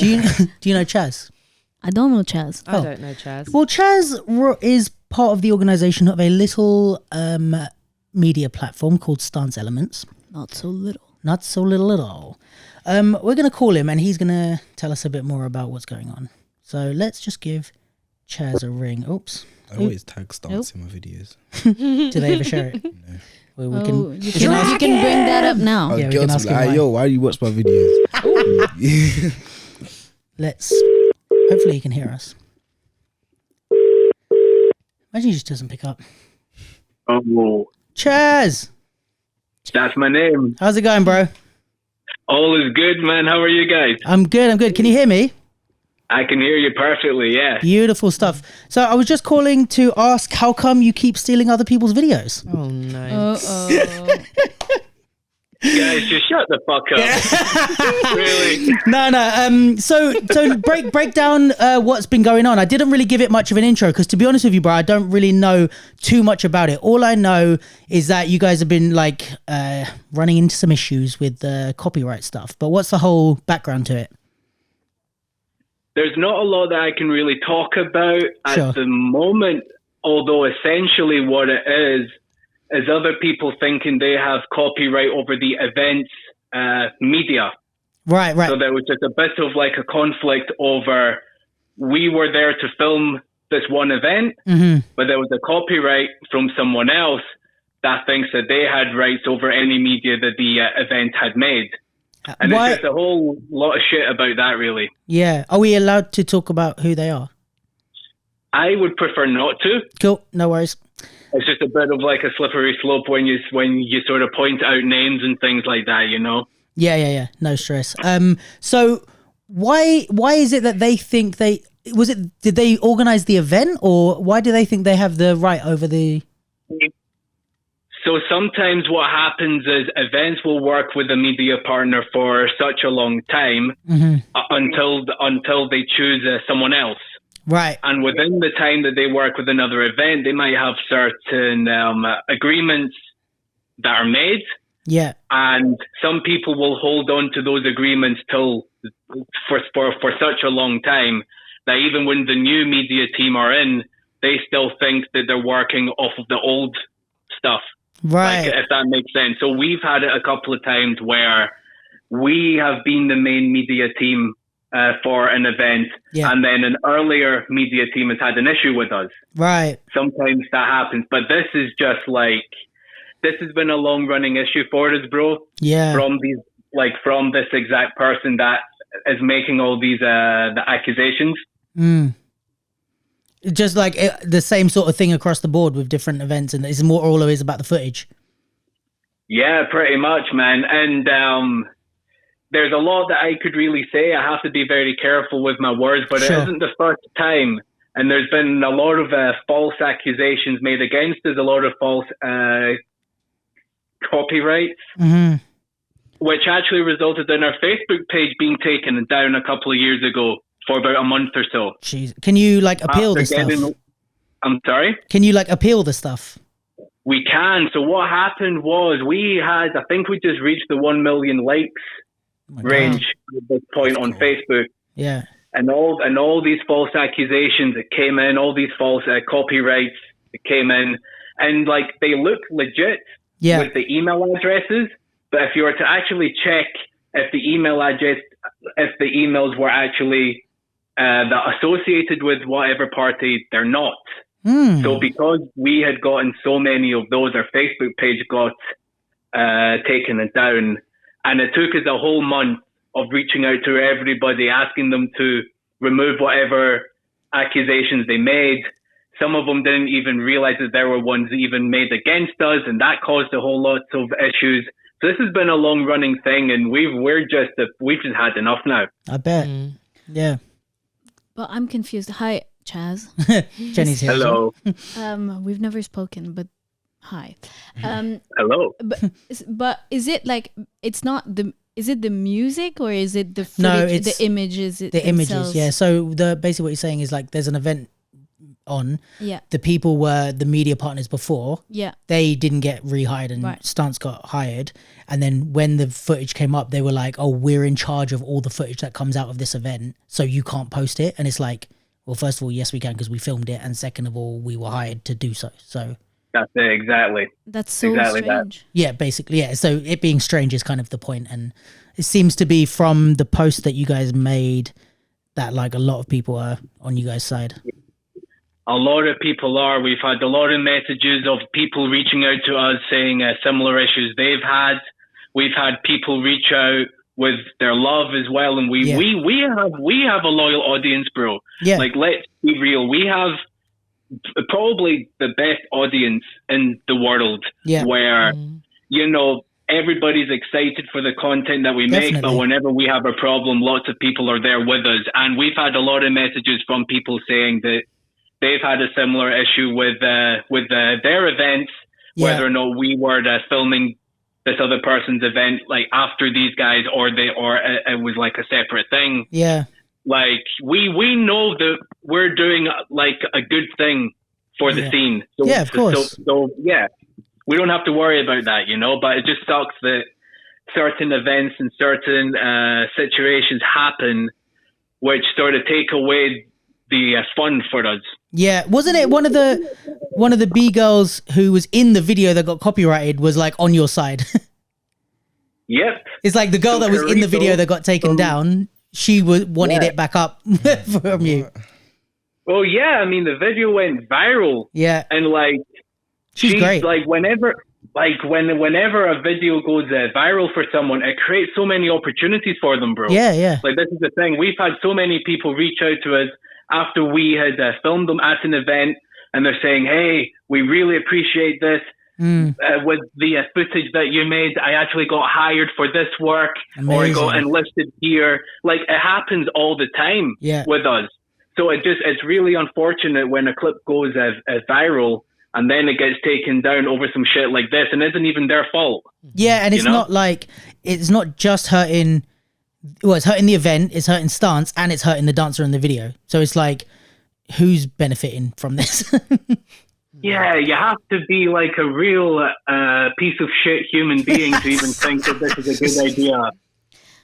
Do you know Chaz? I don't know Chaz. I don't know Chaz. Well, Chaz is part of the organization of a little media platform called Stance Elements. Not so little. Not so little at all. We're going to call him and he's going to tell us a bit more about what's going on. So let's just give Chaz a ring. Oops. I always tag Stance in my videos. Do they ever share it? No. Well, You can bring that up now. Yeah, we Girls can ask be like, him why. yo, why do you watch my videos? Let's. Hopefully he can hear us. Imagine he just doesn't pick up. Oh, Chaz! that's my name. How's it going, bro? All is good, man. How are you guys? I'm good. Can you hear me? I can hear you perfectly, yeah. Beautiful stuff. So I was just calling to ask how come you keep stealing other people's videos? Oh no. Guys, just shut the fuck up. Really? No. So break down what's been going on. I didn't really give it much of an intro because, to be honest with you, bro, I don't really know too much about it. All I know is that you guys have been running into some issues with copyright stuff. But what's the whole background to it? There's not a lot that I can really talk about at the moment, although essentially what it is other people thinking they have copyright over the event's media. Right. So there was just a bit of like a conflict over, we were there to film this one event, but there was a copyright from someone else that thinks that they had rights over any media that the event had made. And it's just a whole lot of shit about that, really. Yeah. Are we allowed to talk about who they are? I would prefer not to. Cool. No worries. It's just a bit of like a slippery slope when you sort of point out names and things like that, you know? Yeah. No stress. So why is it that they think did they organize the event, or why do they think they have the right over the... So sometimes what happens is events will work with a media partner for such a long time until they choose someone else. Right. And within the time that they work with another event, they might have certain agreements that are made. Yeah. And some people will hold on to those agreements for such a long time that even when the new media team are in, they still think that they're working off of the old stuff. Right. If that makes sense. So we've had it a couple of times where we have been the main media team for an event, and then an earlier media team has had an issue with us. Right. Sometimes that happens, but this is just this has been a long running issue for us, bro. Yeah. From this exact person that is making all these the accusations. Just like the same sort of thing across the board with different events, and it's more always about the footage. Yeah, pretty much, man. And there's a lot that I could really say. I have to be very careful with my words, but it isn't the first time. And there's been a lot of false accusations made against us, a lot of false copyrights, which actually resulted in our Facebook page being taken down a couple of years ago for about a month or so. Jeez. Can you appeal the stuff? I'm sorry? Can you appeal the stuff? We can. So what happened was I think we just reached the 1 million likes range at this point on Facebook. Yeah. And all these false accusations that came in, all these false copyrights that came in, and they look legit with the email addresses. But if you were to actually check if the emails were actually associated with whatever party, they're not. So because we had gotten so many of those, our Facebook page got taken down. And it took us a whole month of reaching out to everybody, asking them to remove whatever accusations they made. Some of them didn't even realize that there were ones even made against us, and that caused a whole lot of issues. So this has been a long-running thing, and we've just had enough now. I bet. Yeah. But I'm confused. Hi, Chaz. Jenny's here. Hello. We've never spoken, but hi. Hello. But is it it's not the? Is it the music or is it the footage, No, it's the images? The images, yeah. So basically what you're saying is there's an event on, Yeah. the people were the media partners before. Yeah. They didn't get rehired and Right. Stance got hired. And then when the footage came up, they were like, oh, we're in charge of all the footage that comes out of this event, so you can't post it. And it's like, well, first of all, yes, we can because we filmed it. And second of all, we were hired to do so. So That's it, exactly. That's so Exactly that. strange. yeah, basically, yeah. So it being strange is kind of the point. And it seems to be from the post that you guys made that like a lot of people are on you guys' side. A lot of people are. We've had a lot of messages of people reaching out to us saying similar issues they've had. We've had people reach out with their love as well, and we have a loyal audience, bro. Yeah. Like, let's be real. We have probably the best audience in the world. Yeah. Where you know everybody's excited for the content that we make, but Definitely. whenever we have a problem, lots of people are there with us, and we've had a lot of messages from people saying that they've had a similar issue with their events, Yeah. whether or not we were filming this other person's event like after these guys, or it was like a separate thing. Yeah. Like we know that we're doing like a good thing for the scene. So, Yeah, of course. So yeah, we don't have to worry about that, you know. But it just sucks that certain events and certain situations happen, which sort of take away the fun for us. Yeah, wasn't it one of the B girls who was in the video that got copyrighted was like on your side? Yep. It's like the girl that was in the video that got taken down. She wanted it back up from you. Oh yeah, I mean the video went viral. Yeah, and like she's great. Like whenever a video goes viral for someone, it creates so many opportunities for them, bro. Yeah, yeah. Like this is the thing. We've had so many people reach out to us after we had filmed them at an event, and they're saying, "Hey, we really appreciate this. With the footage that you made, I actually got hired for this work, or I got enlisted here." Like it happens all the time with us. So it's really unfortunate when a clip goes viral and then it gets taken down over some shit like this, and isn't even their fault. Yeah, and it's not like it's not just hurting. Well, it's hurting the event, it's hurting Stance, and it's hurting the dancer in the video. So it's like, who's benefiting from this? Yeah, you have to be like a real piece of shit human being to even think that this is a good idea.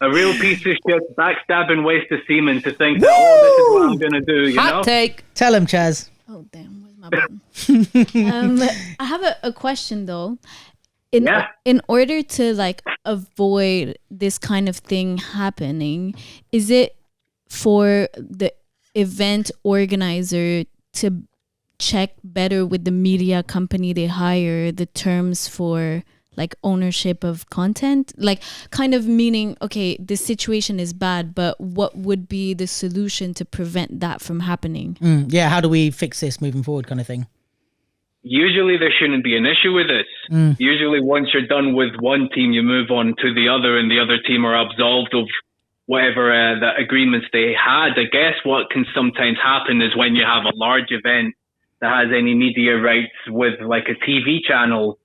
A real piece of shit, backstabbing waste of semen to think that, this is what I'm going to do, you know? Take. Tell him, Chaz. Oh, damn. Where's my button? I have a question, though. In order to, like, avoid this kind of thing happening, is it for the event organizer to check better with the media company they hire the terms for like ownership of content, like kind of meaning, okay, this situation is bad, but what would be the solution to prevent that from happening? Yeah, how do we fix this moving forward, kind of thing? Usually there shouldn't be an issue with this. Usually once you're done with one team, you move on to the other, and the other team are absolved of whatever the agreements they had. I guess what can sometimes happen is when you have a large event that has any media rights with like a TV channel,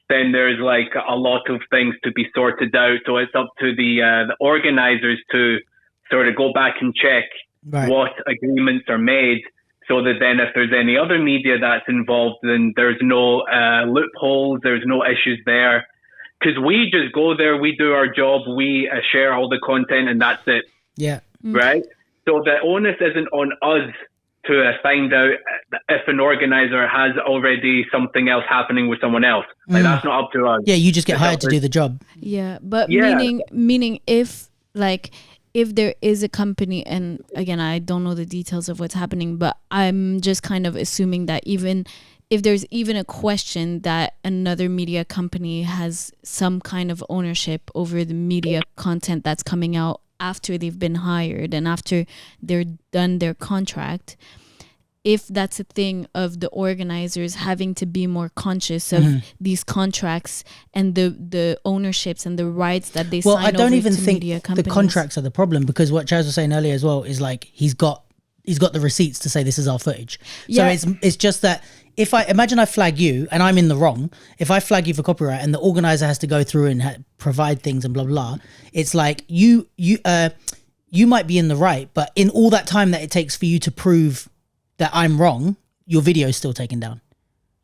then there's like a lot of things to be sorted out. So it's up to the organizers to sort of go back and check what agreements are made, so that then if there's any other media that's involved, then there's no loopholes, there's no issues there. Because we just go there, we do our job, we share all the content, and that's it. Yeah. Right? So the onus isn't on us to find out if an organizer has already something else happening with someone else. Like that's not up to us. Yeah, you just get hired to do the job. Yeah, but meaning if there is a company, and again, I don't know the details of what's happening, but I'm just kind of assuming that even if there's even a question that another media company has some kind of ownership over the media content that's coming out after they've been hired and after they're done their contract, if that's a thing of the organizers having to be more conscious of these contracts and the ownerships and the rights that they sign over to media companies. Well, I don't even think the contracts are the problem, because what Chaz was saying earlier as well is like he's got the receipts to say this is our footage. So it's just that if I imagine I flag you and I'm in the wrong, if I flag you for copyright and the organizer has to go through and provide things and blah blah, it's like you might be in the right, but in all that time that it takes for you to prove that I'm wrong, your video is still taken down.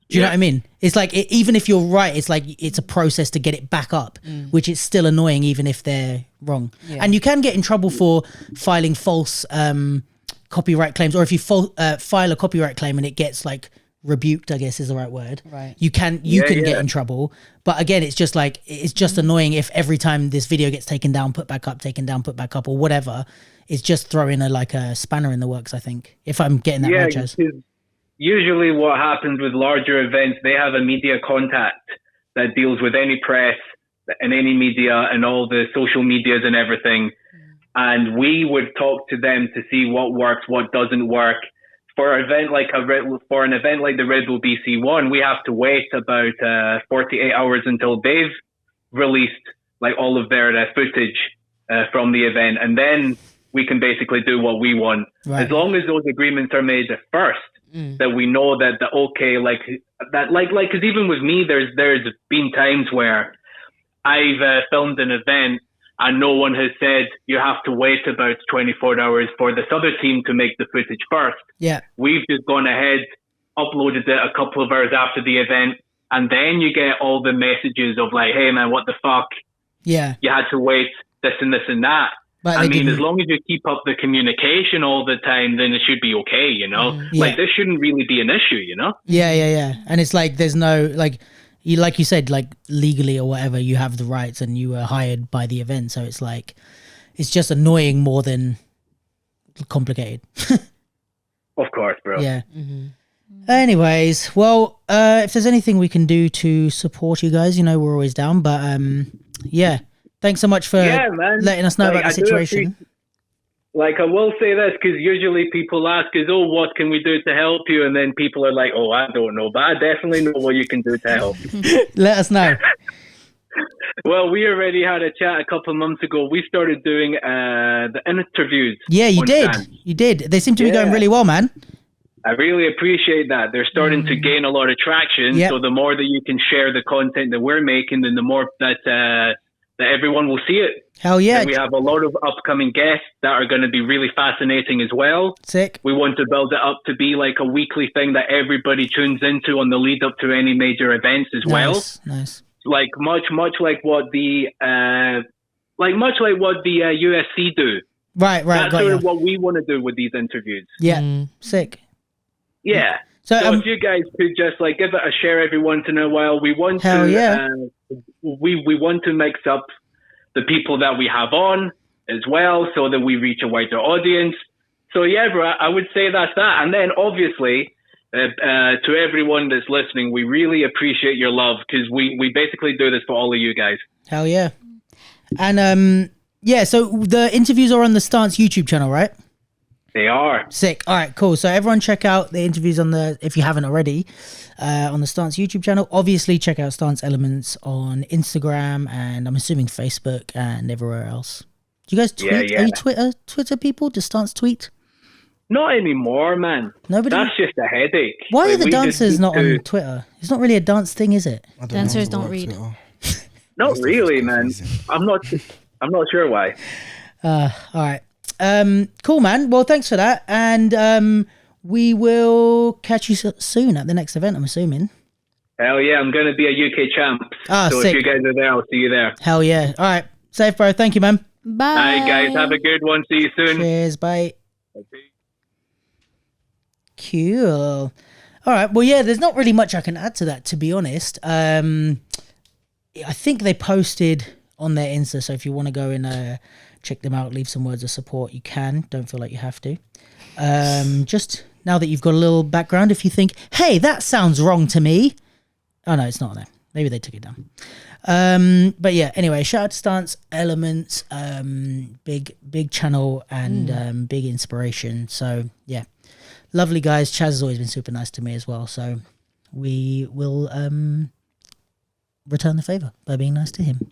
Do you know what I mean? It's like, even if you're right, it's like, it's a process to get it back up, which is still annoying even if they're wrong. Yeah. And you can get in trouble for filing false copyright claims, or if you file a copyright claim and it gets like rebuked, I guess is the right word. Right. You can get in trouble. But again, it's just like, it's just annoying if every time this video gets taken down, put back up, taken down, put back up, or whatever, it's just throwing a spanner in the works, I think, if I'm getting that right, Chaz. Usually what happens with larger events, they have a media contact that deals with any press and any media and all the social medias and everything. And we would talk to them to see what works, what doesn't work. For an event like the Red Bull BC one, we have to wait about 48 hours until they've released like all of their footage from the event, and then we can basically do what we want. Right. As long as those agreements are made first, that we know that because even with me, there's been times where I've filmed an event and no one has said you have to wait about 24 hours for this other team to make the footage first. Yeah, we've just gone ahead, uploaded it a couple of hours after the event, and then you get all the messages of like, hey man, what the fuck? Yeah, you had to wait this and this and that. But I mean, as long as you keep up the communication all the time, then it should be okay, you know? Like, this shouldn't really be an issue, you know? Yeah. And it's like, there's no, like you said, like, legally or whatever, you have the rights and you were hired by the event. So it's like, it's just annoying more than complicated. Of course, bro. Yeah. Anyways, well, if there's anything we can do to support you guys, you know, we're always down. But, yeah. Thanks so much for letting us know about the situation. I will say this, because usually people ask us, oh, what can we do to help you? And then people are like, oh, I don't know, but I definitely know what you can do to help. Let us know. Well, we already had a chat a couple of months ago. We started doing the interviews. Yeah, you did. You did. They seem to be going really well, man. I really appreciate that. They're starting to gain a lot of traction. Yep. So the more that you can share the content that we're making, then the more that everyone will see it. Hell yeah. And we have a lot of upcoming guests that are going to be really fascinating as well. Sick. We want to build it up to be like a weekly thing that everybody tunes into on the lead up to any major events as well. Nice. Like much like what the USC do. Right. That's sort of what we want to do with these interviews. Yeah. Sick. Yeah. So if you guys could just like give it a share every once in a while, we want we want to mix up the people that we have on as well, so that we reach a wider audience. So yeah, bro, I would say that's that. And then obviously, to everyone that's listening, we really appreciate your love, because we basically do this for all of you guys. Hell yeah. And so the interviews are on the Stance YouTube channel, right? They are. Sick. All right, cool. So everyone check out the interviews if you haven't already, on the Stance YouTube channel. Obviously, check out Stance Elements on Instagram and I'm assuming Facebook and everywhere else. Do you guys tweet? Yeah. Are you Twitter people? Does Stance tweet? Not anymore, man. Nobody? That's just a headache. Why are the dancers not on Twitter? It's not really a dance thing, is it? Dancers don't read. Not really, man. I'm not sure why. All right. Cool, man. Well, thanks for that. And we will catch you soon at the next event, I'm assuming. Hell yeah, I'm going to be a UK champ. So sick. If you guys are there, I'll see you there. Hell yeah. All right. Safe, bro. Thank you, man. Bye. All right, guys. Have a good one. See you soon. Cheers. Bye. Okay. Cool. All right. Well, yeah, there's not really much I can add to that, to be honest. I think they posted on their Insta, so if you want to go and check them out, leave some words of support, you can. Don't feel like you have to. Just now that you've got a little background, if you think, hey, that sounds wrong to me. Oh, no, it's not there. Maybe they took it down. But yeah, anyway, shout out to Stance Elements. Big channel and big inspiration. So yeah, lovely guys. Chaz has always been super nice to me as well. So we will return the favor by being nice to him.